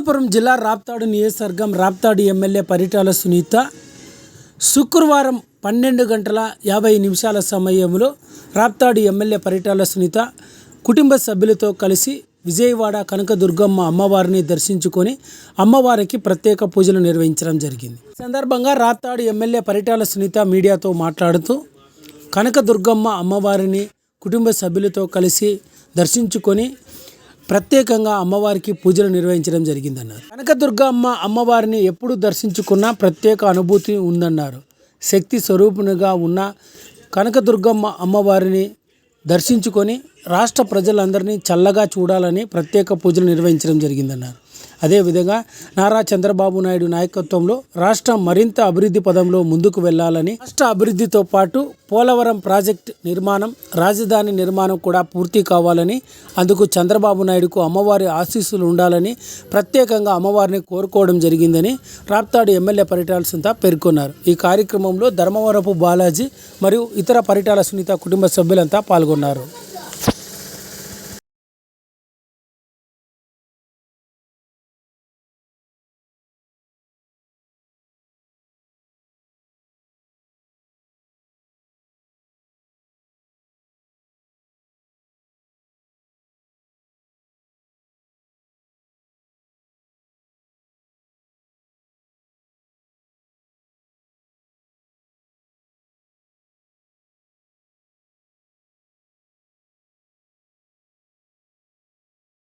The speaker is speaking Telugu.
అనంతపురం జిల్లా రాప్తాడు నియోజకవర్గం రాప్తాడు ఎమ్మెల్యే పరిటాల సునీత శుక్రవారం 12:50 సమయంలో రాప్తాడు ఎమ్మెల్యే పరిటాల సునీత కుటుంబ సభ్యులతో కలిసి విజయవాడ కనకదుర్గమ్మ అమ్మవారిని దర్శించుకొని అమ్మవారికి ప్రత్యేక పూజలు నిర్వహించడం జరిగింది. ఈ సందర్భంగా రాప్తాడు ఎమ్మెల్యే పరిటాల సునీత మీడియాతో మాట్లాడుతూ కనకదుర్గమ్మ అమ్మవారిని కుటుంబ సభ్యులతో కలిసి దర్శించుకొని ప్రత్యేకంగా అమ్మవారికి పూజలు నిర్వహించడం జరిగిందన్నారు. కనకదుర్గమ్మ అమ్మవారిని ఎప్పుడు దర్శించుకున్నా ప్రత్యేక అనుభూతి ఉందన్నారు. శక్తి స్వరూపునిగా ఉన్న కనకదుర్గమ్మ అమ్మవారిని దర్శించుకొని రాష్ట్ర ప్రజలందరినీ చల్లగా చూడాలని ప్రత్యేక పూజలు నిర్వహించడం జరిగిందన్నారు. అదేవిధంగా నారా చంద్రబాబు నాయుడు నాయకత్వంలో రాష్ట్రం మరింత అభివృద్ధి పదంలో ముందుకు వెళ్లాలని, రాష్ట్ర అభివృద్ధితో పాటు పోలవరం ప్రాజెక్టు నిర్మాణం, రాజధాని నిర్మాణం కూడా పూర్తి కావాలని, అందుకు చంద్రబాబు నాయుడుకు అమ్మవారి ఆశీస్సులు ఉండాలని ప్రత్యేకంగా అమ్మవారిని కోరుకోవడం జరిగిందని రాప్తాడు ఎమ్మెల్యే పరిటాల సునీత పేర్కొన్నారు. ఈ కార్యక్రమంలో ధర్మవరపు బాలాజీ మరియు ఇతర పరిటాల సునీత కుటుంబ సభ్యులంతా పాల్గొన్నారు.